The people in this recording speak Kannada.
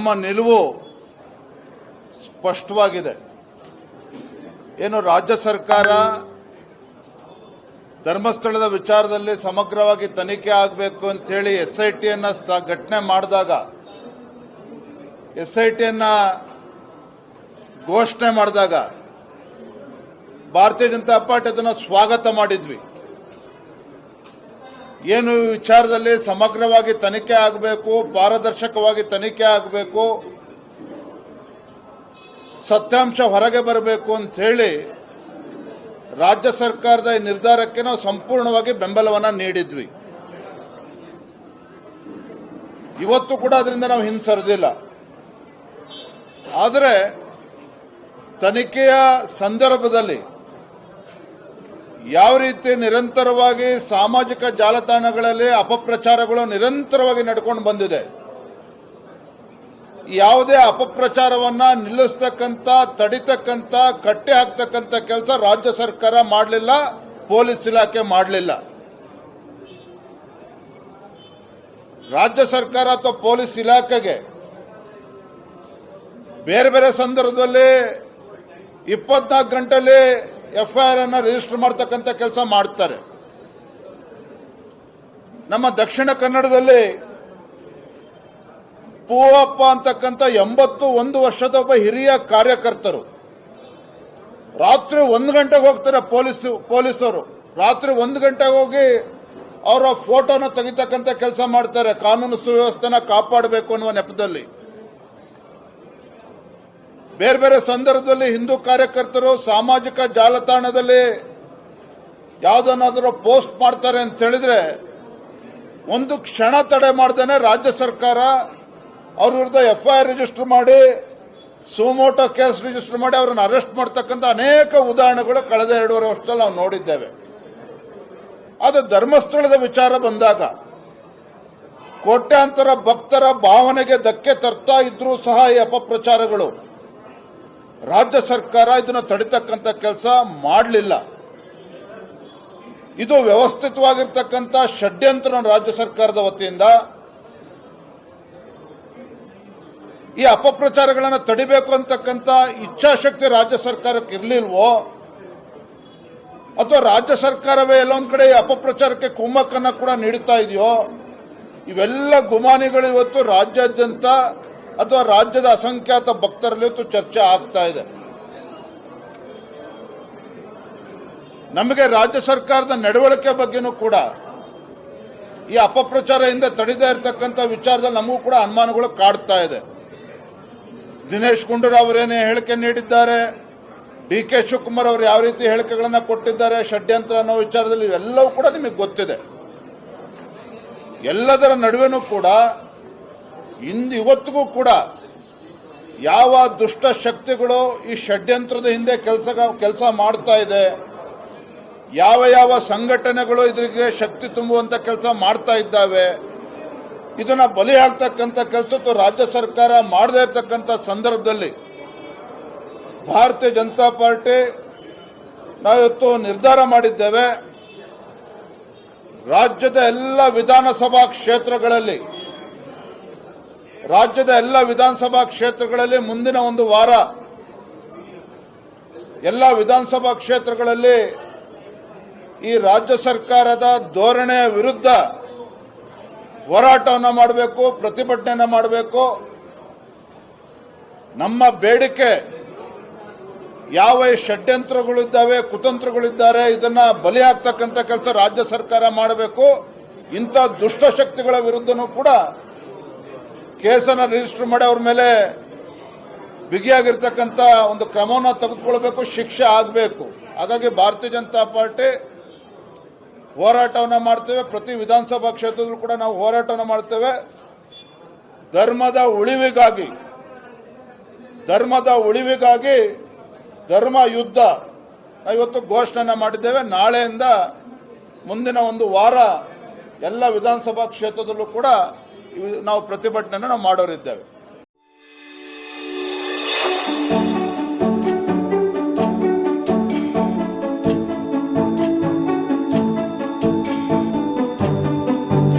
ನಮ್ಮ ನಿಲುವು ಸ್ಪಷ್ಟವಾಗಿದೆ. ಏನು ರಾಜ್ಯ ಸರ್ಕಾರ ಧರ್ಮಸ್ಥಳದ ವಿಚಾರದಲ್ಲಿ ಸಮಗ್ರವಾಗಿ ತನಿಖೆ ಆಗಬೇಕು ಅಂತ ಹೇಳಿ SITಯನ್ನ ಘಟನೆ ಮಾಡಿದಾಗ SITಯನ್ನ ಘೋಷಣೆ ಮಾಡಿದಾಗ ಭಾರತೀಯ ಜನತಾ ಪಾರ್ಟಿ ಅದನ್ನು ಸ್ವಾಗತ ಮಾಡಿದ್ವಿ. ಏನು ಈ ವಿಚಾರದಲ್ಲಿ ಸಮಗ್ರವಾಗಿ ತನಿಖೆ ಆಗಬೇಕು, ಪಾರದರ್ಶಕವಾಗಿ ತನಿಖೆ ಆಗಬೇಕು, ಸತ್ಯಾಂಶ ಹೊರಗೆ ಬರಬೇಕು ಅಂತ ಹೇಳಿ ರಾಜ್ಯ ಸರ್ಕಾರದ ಈ ನಿರ್ಧಾರಕ್ಕೆ ನಾವು ಸಂಪೂರ್ಣವಾಗಿ ಬೆಂಬಲವನ್ನು ನೀಡಿದ್ವಿ. ಇವತ್ತು ಕೂಡ ಅದರಿಂದ ನಾವು ಹಿಂಸರಿದಿಲ್ಲ. ಆದರೆ ತನಿಖೆಯ ಸಂದರ್ಭದಲ್ಲಿ ಯಾವ ರೀತಿ ನಿರಂತರವಾಗಿ ಸಾಮಾಜಿಕ ಜಾಲತಾಣಗಳಲ್ಲಿ ಅಪಪ್ರಚಾರಗಳು ನಿರಂತರವಾಗಿ ನಡ್ಕೊಂಡು ಬಂದಿದೆ, ಯಾವುದೇ ಅಪಪ್ರಚಾರವನ್ನ ನಿಲ್ಲಿಸತಕ್ಕಂತ, ತಡಿತಕ್ಕಂತ, ಕಟ್ಟಿ ಹಾಕ್ತಕ್ಕಂತ ಕೆಲಸ ರಾಜ್ಯ ಸರ್ಕಾರ ಮಾಡಲಿಲ್ಲ, ಪೊಲೀಸ್ ಇಲಾಖೆ ಮಾಡಲಿಲ್ಲ. ರಾಜ್ಯ ಸರ್ಕಾರ ಅಥವಾ ಪೊಲೀಸ್ ಇಲಾಖೆಗೆ ಬೇರೆ ಬೇರೆ ಸಂದರ್ಭದಲ್ಲಿ 24 ಗಂಟೆಯಲ್ಲಿ FIR ಅನ್ನು ರಿಜಿಸ್ಟರ್ ಮಾಡತಕ್ಕಂತ ಕೆಲಸ ಮಾಡ್ತಾರೆ. ನಮ್ಮ ದಕ್ಷಿಣ ಕನ್ನಡದಲ್ಲಿ ಪೂವಪ್ಪ ಅಂತಕ್ಕಂಥ 81 ವರ್ಷದ ಒಬ್ಬ ಹಿರಿಯ ಕಾರ್ಯಕರ್ತರು ರಾತ್ರಿ 1 ಗಂಟೆಗೆ ಹೋಗ್ತಾರೆ. ಪೊಲೀಸರು ರಾತ್ರಿ 1 ಗಂಟೆಗೆ ಹೋಗಿ ಅವರ ಫೋಟೋನ ತೆಗಿತಕ್ಕಂಥ ಕೆಲಸ ಮಾಡ್ತಾರೆ, ಕಾನೂನು ಸುವ್ಯವಸ್ಥೆನ ಕಾಪಾಡಬೇಕು ಅನ್ನುವ ನೆಪದಲ್ಲಿ. ಬೇರೆ ಬೇರೆ ಸಂದರ್ಭದಲ್ಲಿ ಹಿಂದೂ ಕಾರ್ಯಕರ್ತರು ಸಾಮಾಜಿಕ ಜಾಲತಾಣದಲ್ಲಿ ಯಾವುದನ್ನಾದರೂ ಪೋಸ್ಟ್ ಮಾಡ್ತಾರೆ ಅಂತ ಹೇಳಿದ್ರೆ ಒಂದು ಕ್ಷಣ ತಡೆ ಮಾಡ್ದೇನೆ ರಾಜ್ಯ ಸರ್ಕಾರ ಅವ್ರ ವಿರುದ್ಧ FIR ರಿಜಿಸ್ಟರ್ ಮಾಡಿ, ಸುಮೋಟೋ ಕೇಸ್ ರಿಜಿಸ್ಟರ್ ಮಾಡಿ ಅವರನ್ನು ಅರೆಸ್ಟ್ ಮಾಡತಕ್ಕಂಥ ಅನೇಕ ಉದಾಹರಣೆಗಳು ಕಳೆದ 2.5 ವರ್ಷದಲ್ಲಿ ನಾವು ನೋಡಿದ್ದೇವೆ. ಅದು ಧರ್ಮಸ್ಥಳದ ವಿಚಾರ ಬಂದಾಗ ಕೋಟ್ಯಾಂತರ ಭಕ್ತರ ಭಾವನೆಗೆ ಧಕ್ಕೆ ತರ್ತಾ ಇದ್ರೂ ಸಹ ಈ ಅಪಪ್ರಚಾರಗಳು ರಾಜ್ಯ ಸರ್ಕಾರ ಇದನ್ನು ತಡಿತಕ್ಕಂಥ ಕೆಲಸ ಮಾಡಲಿಲ್ಲ. ಇದು ವ್ಯವಸ್ಥಿತವಾಗಿರ್ತಕ್ಕಂಥ ಷಡ್ಯಂತ್ರ ರಾಜ್ಯ ಸರ್ಕಾರದ ವತಿಯಿಂದ. ಈ ಅಪಪ್ರಚಾರಗಳನ್ನು ತಡಿಬೇಕು ಅಂತಕ್ಕಂಥ ಇಚ್ಛಾಶಕ್ತಿ ರಾಜ್ಯ ಸರ್ಕಾರಕ್ಕೆ ಇರಲಿಲ್ವೋ, ಅಥವಾ ರಾಜ್ಯ ಸರ್ಕಾರವೇ ಎಲ್ಲೊಂದ್ ಕಡೆ ಈ ಅಪಪ್ರಚಾರಕ್ಕೆ ಕುಮ್ಮಕ್ಕನ್ನ ಕೂಡ ನೀಡುತ್ತಾ ಇದೆಯೋ, ಇವೆಲ್ಲ ಗುಮಾನಿಗಳು ಇವತ್ತು ರಾಜ್ಯಾದ್ಯಂತ ಅಥವಾ ರಾಜ್ಯದ ಅಸಂಖ್ಯಾತ ಭಕ್ತರಲ್ಲಿ ಇವತ್ತು ಚರ್ಚೆ ಆಗ್ತಾ ಇದೆ. ನಮಗೆ ರಾಜ್ಯ ಸರ್ಕಾರದ ನಡವಳಿಕೆ ಬಗ್ಗೆನೂ ಕೂಡ ಈ ಅಪಪ್ರಚಾರ ಹಿಂದೆ ತಡೆದೇ ಇರತಕ್ಕಂಥ ವಿಚಾರದಲ್ಲಿ ನಮಗೂ ಕೂಡ ಅನುಮಾನಗಳು ಕಾಡ್ತಾ ಇದೆ. ದಿನೇಶ್ ಗುಂಡೂರಾವ್ ಅವರೇನೇ ಹೇಳಿಕೆ ನೀಡಿದ್ದಾರೆ, DK ಶಿವಕುಮಾರ್ ಅವರು ಯಾವ ರೀತಿ ಹೇಳಿಕೆಗಳನ್ನು ಕೊಟ್ಟಿದ್ದಾರೆ ಷಡ್ಯಂತ್ರ ಅನ್ನೋ ವಿಚಾರದಲ್ಲಿ, ಇವೆಲ್ಲವೂ ಕೂಡ ನಿಮಗೆ ಗೊತ್ತಿದೆ. ಎಲ್ಲದರ ನಡುವೆನೂ ಕೂಡ ಇವತ್ತಿಗೂ ಕೂಡ ಯಾವ ದುಷ್ಟ ಶಕ್ತಿಗಳು ಈ ಷಡ್ಯಂತ್ರದ ಹಿಂದೆ ಕೆಲಸ ಮಾಡ್ತಾ ಇದೆ, ಯಾವ ಯಾವ ಸಂಘಟನೆಗಳು ಇದರಿಗೆ ಶಕ್ತಿ ತುಂಬುವಂತ ಕೆಲಸ ಮಾಡ್ತಾ ಇದ್ದಾವೆ, ಇದನ್ನ ಬಲಿ ಹಾಕ್ತಕ್ಕಂಥ ಕೆಲಸ ರಾಜ್ಯ ಸರ್ಕಾರ ಮಾಡದೇ ಇರತಕ್ಕಂಥ ಸಂದರ್ಭದಲ್ಲಿ ಭಾರತೀಯ ಜನತಾ ಪಾರ್ಟಿ ನಾವಿವತ್ತು ನಿರ್ಧಾರ ಮಾಡಿದ್ದೇವೆ. ರಾಜ್ಯದ ಎಲ್ಲ ವಿಧಾನಸಭಾ ಕ್ಷೇತ್ರಗಳಲ್ಲಿ ಮುಂದಿನ ಒಂದು ವಾರ ಎಲ್ಲ ವಿಧಾನಸಭಾ ಕ್ಷೇತ್ರಗಳಲ್ಲಿ ಈ ರಾಜ್ಯ ಸರ್ಕಾರದ ಧೋರಣೆಯ ವಿರುದ್ಧ ಹೋರಾಟವನ್ನು ಮಾಡಬೇಕು, ಪ್ರತಿಭಟನೆಯನ್ನು ಮಾಡಬೇಕು. ನಮ್ಮ ಬೇಡಿಕೆ ಯಾವ ಷಡ್ಯಂತ್ರಗಳಿದ್ದಾವೆ, ಕುತಂತ್ರಗಳಿದ್ದಾರೆ, ಇದನ್ನ ಬಲಿ ಹಾಕ್ತಕ್ಕಂಥ ಕೆಲಸ ರಾಜ್ಯ ಸರ್ಕಾರ ಮಾಡಬೇಕು. ಇಂಥ ದುಷ್ಟಶಕ್ತಿಗಳ ವಿರುದ್ಧನೂ ಕೂಡ ಕೇಸನ್ನು ರಿಜಿಸ್ಟರ್ ಮಾಡಿ ಅವ್ರ ಮೇಲೆ ಬಿಗಿಯಾಗಿರ್ತಕ್ಕಂಥ ಒಂದು ಕ್ರಮವನ್ನು ತೆಗೆದುಕೊಳ್ಬೇಕು, ಶಿಕ್ಷೆ ಆಗಬೇಕು. ಹಾಗಾಗಿ ಭಾರತೀಯ ಜನತಾ ಪಾರ್ಟಿ ಹೋರಾಟವನ್ನು ಮಾಡ್ತೇವೆ. ಪ್ರತಿ ವಿಧಾನಸಭಾ ಕ್ಷೇತ್ರದಲ್ಲೂ ಕೂಡ ನಾವು ಹೋರಾಟವನ್ನು ಮಾಡ್ತೇವೆ. ಧರ್ಮದ ಉಳಿವಿಗಾಗಿ ಧರ್ಮ ಯುದ್ಧ ಇವತ್ತು ಘೋಷಣೆ ಮಾಡಿದ್ದೇವೆ. ನಾಳೆಯಿಂದ ಮುಂದಿನ ಒಂದು ವಾರ ಎಲ್ಲ ವಿಧಾನಸಭಾ ಕ್ಷೇತ್ರದಲ್ಲೂ ಕೂಡ ನಾವು ಪ್ರತಿಭಟನೆಯನ್ನು ಮಾಡೋರಿದ್ದೇವೆ.